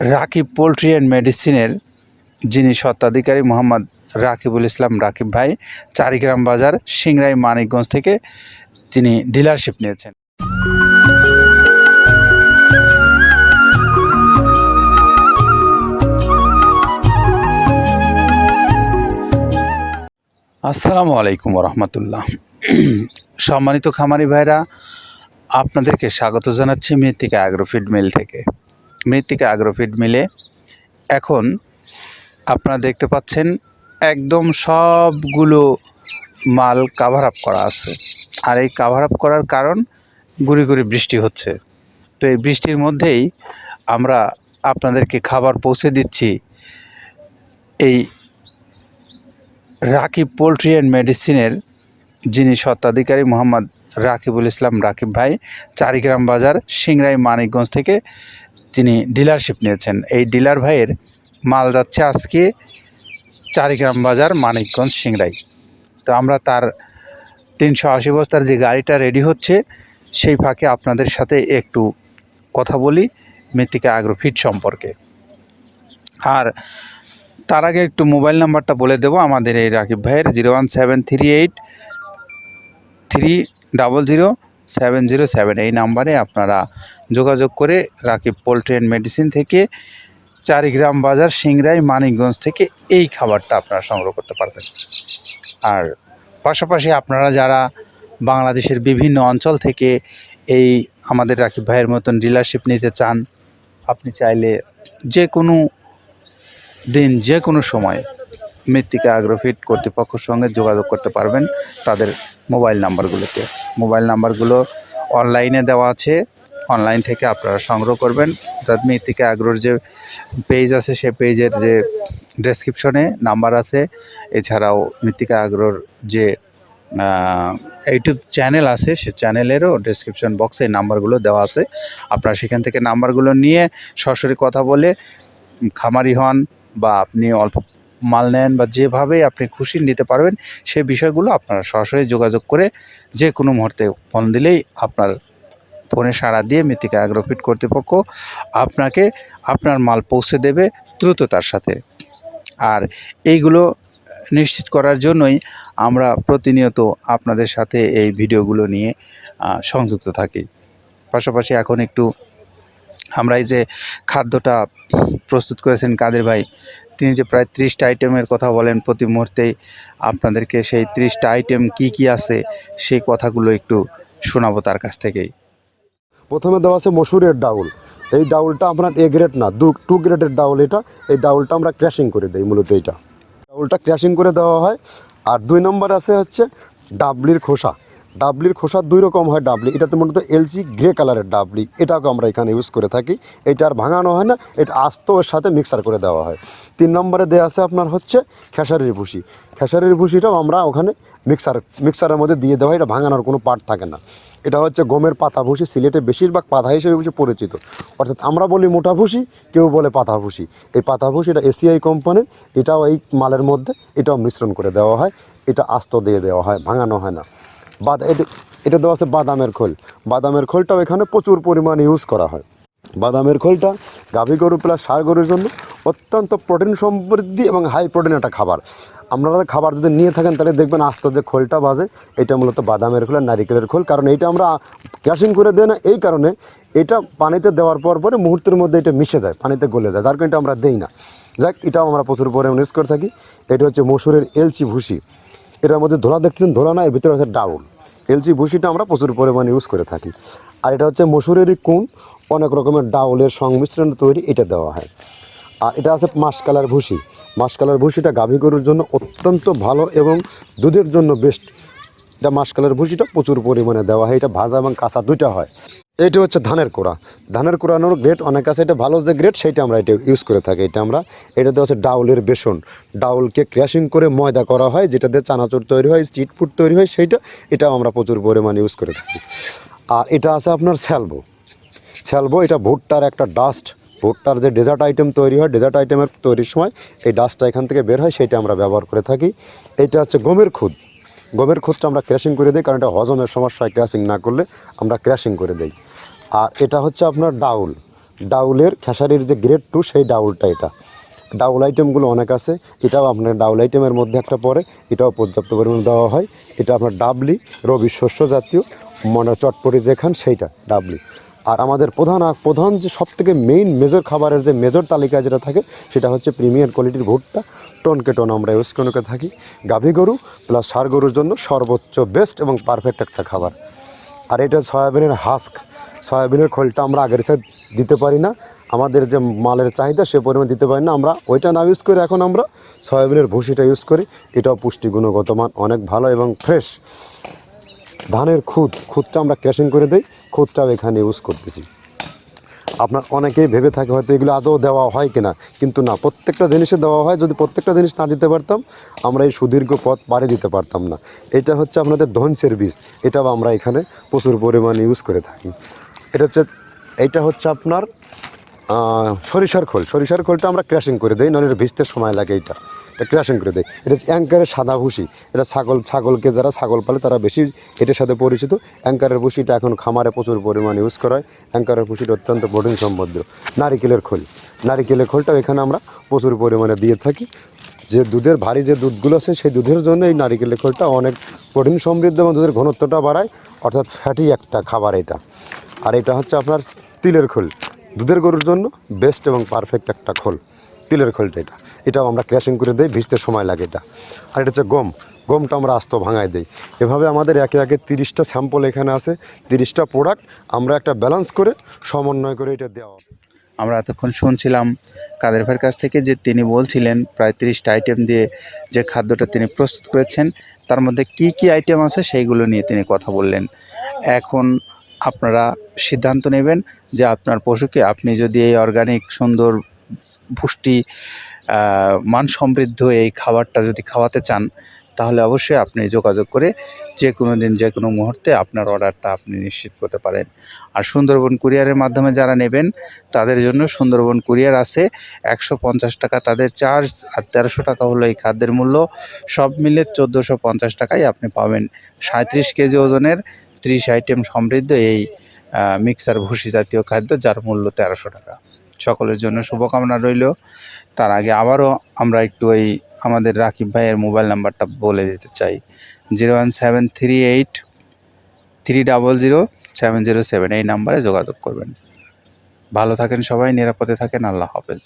Rakib poultry and মেডিসিনের যিনি স্বত্বাধিকারী মোহাম্মদ রাকিবুল ইসলাম রাকিব ভাই চারিগ্রাম বাজার সিংড়াই মানিকগঞ্জ থেকে তিনি ডিলারশিপ নিয়েছেন। আসসালামু আলাইকুম রহমতুল্লাহ। সম্মানিত খামারি ভাইরা, আপনাদেরকে স্বাগত জানাচ্ছি মৃত্তিকা অ্যাগ্রোফিড মিল থেকে। মৃত্তিকা অ্যাগ্রোফিড মিলে এখন আপনারা দেখতে পাচ্ছেন একদম সবগুলো মাল কাভার আপ করা আছে। আর এই কাভার আপ করার কারণ গুড়ি গুড়ি বৃষ্টি হচ্ছে। তো এই বৃষ্টির মধ্যেই আমরা আপনাদেরকে খাবার পৌঁছে দিচ্ছি এই রাকিব পোলট্রি অ্যান্ড মেডিসিনের যিনি স্বত্বাধিকারী মোহাম্মদ রাকিবুল ইসলাম রাকিব ভাই চারিগ্রাম বাজার সিংড়াই মানিকগঞ্জ থেকে তিনি ডিলারশিপ নিয়েছেন। এই ডিলার ভাইয়ের মাল যাচ্ছে আজকে চারিগ্রাম বাজার মানিকগঞ্জ সিংড়াই। তো আমরা তার 380 বস্তার যে গাড়িটা রেডি হচ্ছে সেই ফাঁকে আপনাদের সাথে একটু কথা বলি মৃত্তিকা অ্যাগ্রোফিড সম্পর্কে। আর তার আগে একটু মোবাইল নাম্বারটা বলে দেবো আমাদের এই রাকিব ভাইয়ের 01738300707। এই নাম্বারে আপনারা যোগাযোগ করে রাকিব পোলট্রি অ্যান্ড মেডিসিন থেকে চারিগ্রাম বাজার সিংড়াই মানিকগঞ্জ থেকে এই খাবারটা আপনারা সংগ্রহ করতে পারবেন। আর পাশাপাশি আপনারা যারা বাংলাদেশের বিভিন্ন অঞ্চল থেকে এই আমাদের রাকিব ভাইয়ের মতন ডিলারশিপ নিতে চান, আপনি চাইলে যে কোনো দিন যে কোনো সময় মৃত্তিকা অ্যাগ্রোফিড কর্তৃপক্ষের সঙ্গে যোগাযোগ করতে পারবেন তাদের মোবাইল নাম্বারগুলোতে। মোবাইল নাম্বারগুলো অনলাইনে দেওয়া আছে, অনলাইন থেকে আপনারা সংগ্রহ করবেন। অর্থাৎ মৃত্তিকা অ্যাগ্রোর যে পেজ আছে সে পেজের যে ডেসক্রিপশনে নাম্বার আছে, এছাড়াও মৃত্তিকা অ্যাগ্রোর যে ইউটিউব চ্যানেল আছে সে চ্যানেলেরও ডেসক্রিপশন বক্সে এই নাম্বারগুলো দেওয়া আছে। আপনারা সেখান থেকে নাম্বারগুলো নিয়ে সরাসরি কথা বলে খামারি হন বা আপনি অল্প মাল নেন বা যেভাবেই আপনি খুশি নিতে পারবেন সেই বিষয়গুলো আপনারা সরাসরি যোগাযোগ করে যে কোনো মুহূর্তে ফোন দিলেই আপনার ফোনে সাড়া দিয়ে মৃত্তিকা অ্যাগ্রোফিড কর্তৃপক্ষ আপনাকে আপনার মাল পৌঁছে দেবে দ্রুততার সাথে। আর এইগুলো নিশ্চিত করার জন্যই আমরা প্রতিনিয়ত আপনাদের সাথে এই ভিডিওগুলো নিয়ে সংযুক্ত থাকি। পাশাপাশি এখন একটু আমরা এই যে খাদ্যটা প্রস্তুত করেছেন কাদের ভাই, তিনি যে প্রায় 30টা আইটেমের কথা বলেন প্রতি মুহূর্তেই আপনাদেরকে সেই 30টা আইটেম কি কি আছে সেই কথাগুলো একটু শোনাবো তার কাছ থেকেই। প্রথমে দেওয়া আছে মসুরের ডাউল। এই ডাউলটা আপনার এ গ্রেড না, 2 গ্রেডের ডাউল এটা। এই ডাউলটা আমরা ক্র্যাশিং করে দিই, মূলত এইটা ডাউলটা ক্র্যাশিং করে দেওয়া হয়। আর 2 নম্বর আছে হচ্ছে ডাবলির খোসা। ডাবলির খোসা 2 রকম হয় ডাবলি, এটাতে মূলত এলসি গ্রে কালারের ডাবলি, এটাকে আমরা এখানে ইউজ করে থাকি। এটা আর ভাঙানো হয় না, এটা আস্ত ওর সাথে মিক্সার করে দেওয়া হয়। 3 নম্বরে দেওয়া আছে আপনার হচ্ছে খেসারির ভুসি। খেসারির ভুসিটাও আমরা ওখানে মিক্সারের মধ্যে দিয়ে দেওয়া হয়, এটা ভাঙানোর কোনো পার্ট থাকে না। এটা হচ্ছে গমের পাতা ভুসি, সিলেটে বেশিরভাগ পাতা হিসেবে পরিচিত। অর্থাৎ আমরা বলি মোটা ভুসি, কেউ বলে পাতা ভুসি। এই পাতা ভুসি এটা এসিআই কোম্পানির, এটাও এই মালের মধ্যে এটাও মিশ্রণ করে দেওয়া হয়, এটা আস্ত দিয়ে দেওয়া হয়, ভাঙানো হয় না। এটা দেওয়া আছে বাদামের খোল। বাদামের খোলটাও এখানে প্রচুর পরিমাণে ইউজ করা হয়। বাদামের খোলটা গাভী গরু প্লাস ষাঁড় গরুর জন্য অত্যন্ত প্রোটিন সমৃদ্ধি এবং হাই প্রোটিন একটা খাবার। আপনারা খাবার যদি নিয়ে থাকেন তাহলে দেখবেন আস্ত যে খোলটা বাজে, এটা মূলত বাদামের খোল আর নারিকেলের খোল। কারণ এইটা আমরা ক্র্যাশিং করে দেয় না, এই কারণে এটা পানিতে দেওয়ার পরে মুহূর্তের মধ্যে এটা মিশে যায়, পানিতে গলে যায়, যার কারণে এটা আমরা দেই না। যাক, এটাও আমরা প্রচুর পরিমাণে ইউজ করে থাকি। এটা হচ্ছে মসুরের এলচি ভুসি। এটার মধ্যে ধোলা দেখছেন, ধোলা না, এর ভিতরে আছে ডাউল। এলচি ভুসিটা আমরা প্রচুর পরিমাণে ইউজ করে থাকি। আর এটা হচ্ছে মসুরেরই কুন, অনেক রকমের ডাউলের সংমিশ্রণ তৈরি, এটা দেওয়া হয়। আর এটা আছে মাসকালার ভুসি। মাসকালার ভুসিটা গাভী গরুর জন্য অত্যন্ত ভালো এবং দুধের জন্য বেস্ট। এটা মাসকালার ভুসিটা প্রচুর পরিমাণে দেওয়া হয়, এটা ভাজা এবং কাঁচা দুইটা হয়। এইটা হচ্ছে ধানের কোড়া। ধানের কোড়ানোর গ্রেড অনেক আছে, এটা ভালো যে গ্রেড সেইটা আমরা এটা ইউজ করে থাকি। এটা দেওয়া হচ্ছে ডাউলের বেসন। ডাউলকে ক্র্যাশিং করে ময়দা করা হয়, যেটা দিয়ে চানাচুর তৈরি হয়, স্ট্রিট ফুড তৈরি হয়, এটাও আমরা প্রচুর পরিমাণে ইউজ করে থাকি। আর এটা আছে আপনার স্যালবো। এটা ভুট্টার একটা ডাস্ট। ভুট্টার যে ডেজার্ট আইটেম তৈরি হয়, ডেজার্ট আইটেমের তৈরির সময় এই ডাস্টটা এখান থেকে বের হয়, সেটা আমরা ব্যবহার করে থাকি। এটা হচ্ছে গমের খুদ। গমের খুদটা আমরা ক্র্যাশিং করে দিই, কারণ এটা হজমের সমস্যায় ক্র্যাশিং না করলে আমরা ক্র্যাশিং করে দিই। আর এটা হচ্ছে আপনার ডাউল। ডাউলের খেসারির যে গ্রেড 2 সেই ডাউলটা এটা। ডাউল আইটেমগুলো অনেক আছে, এটাও আপনার ডাউল আইটেমের মধ্যে একটা পড়ে, এটাও পর্যাপ্ত পরিমাণে দেওয়া হয়। এটা আপনার ডাবলি রবি শস্য জাতীয় মনে চটপটি যেখান সেইটা ডাবলি। আর আমাদের প্রধান যে সবথেকে মেইন মেজর খাবারের যে মেজর তালিকায় যেটা থাকে সেটা হচ্ছে প্রিমিয়ার কোয়ালিটির ভুট্টা টনকে টন আমরা ইউজ করে থাকি। গাভী গরু প্লাস ষাঁড় গরুর জন্য সর্বোচ্চ বেস্ট এবং পারফেক্ট একটা খাবার। আর এটা সয়াবিনের হাস্ক, সয়াবিনের খোলটা আমরা আগের সাথে দিতে পারি না, আমাদের যে মালের চাহিদা সে পরিমাণ দিতে পারি না, আমরা ওইটা না ইউজ করে এখন আমরা সয়াবিনের ভুসিটা ইউজ করি। এটাও পুষ্টি গুণগত মান অনেক ভালো এবং ফ্রেশ। ধানের খুদটা আমরা ক্র্যাশিং করে দিই, খুদটাও এখানে ইউজ করতেছি। আপনার অনেকেই ভেবে থাকে হয়তো এগুলো আদৌ দেওয়া হয় কিনা, কিন্তু না, প্রত্যেকটা জিনিসে দেওয়া হয়। যদি প্রত্যেকটা জিনিস না দিতে পারতাম আমরা এই সুদীর্ঘ পথ পাড়ি দিতে পারতাম না। এটা হচ্ছে আপনাদের ধনসের বীজ, এটাও আমরা এখানে প্রচুর পরিমাণে ইউজ করে থাকি। এইটা হচ্ছে আপনার সরিষার খোলটা আমরা ক্র্যাশিং করে দিই, নাহলে ভিজতে সময় লাগে। এটা ক্র্যাশিং করে দেয়। এটা অ্যাঙ্কারের সাদা ভুসি, এটা ছাগলকে যারা ছাগল পালে তারা বেশি এটার সাথে পরিচিত। অ্যাঙ্কারের ভুসিটা এখন খামারে প্রচুর পরিমাণে ইউজ করা হয়। অ্যাঙ্কারের ভুসিটা অত্যন্ত প্রোটিন সমৃদ্ধ। নারিকেলের খোলটাও এখানে আমরা প্রচুর পরিমাণে দিয়ে থাকি। যে দুধের ভারী যে দুধগুলো আছে সেই দুধের জন্য এই নারিকেলের খোলটা অনেক প্রোটিন সমৃদ্ধ এবং দুধের ঘনত্বটা বাড়ায়, অর্থাৎ ফ্যাটি একটা খাবার এটা। আর এটা হচ্ছে আপনার তিলের খোল, দুধের গরুর জন্য বেস্ট এবং পারফেক্ট একটা খোল, তিলের খোলটা। এটাও আমরা ক্র্যাশিং করে দিই, ভিজতে সময় লাগে এটা। আর এটা হচ্ছে গমটা আমরা আস্ত ভাঙায় দিই। এভাবে আমাদের একে 30টা স্যাম্পল এখানে আছে, 30টা প্রোডাক্ট আমরা একটা ব্যালেন্স করে সমন্বয় করে এটা দেওয়া। আমরা এতক্ষণ শুনছিলাম কাদের ভাইয়ের কাছ থেকে যে তিনি বলছিলেন প্রায় 30টা আইটেম দিয়ে যে খাদ্যটা তিনি প্রস্তুত করেছেন, তার মধ্যে কি কি আইটেম আছে সেইগুলো নিয়ে তিনি কথা বললেন। এখন আপনারা সিদ্ধান্ত নেবেন যে আপনার পশুকে আপনি যদি এই অর্গানিক সুন্দর পুষ্টি মান সমৃদ্ধ এই খাবারটা যদি খাওয়াতে চান, তাহলে অবশ্যই আপনি যোগাযোগ করে যে কোনো দিন যে কোনো মুহূর্তে আপনার অর্ডারটা আপনি নিশ্চিত করতে পারেন। আর সুন্দরবন কুরিয়ারের মাধ্যমে যারা নেবেন তাদের জন্য সুন্দরবন কুরিয়ার আছে, 150 টাকা তাদের চার্জ, আর 1300 টাকা হলো এই খাদ্যের মূল্য। সব মিলে 1450 টাকায় আপনি পাবেন 37 কেজি ওজনের 30 আইটেম সমৃদ্ধ এই মিক্সার ভুসি জাতীয় খাদ্য, যার মূল্য 1300 টাকা। সকলের জন্য শুভকামনা রইল। তার আগে আবারও আমরা একটু এই আমাদের রাকিব ভাইয়ের মোবাইল নাম্বারটা বলে দিতে চাই, 01738 300 707, এই নাম্বারে যোগাযোগ করবেন। ভালো থাকেন সবাই, নিরাপদে থাকেন, আল্লাহ হাফেজ।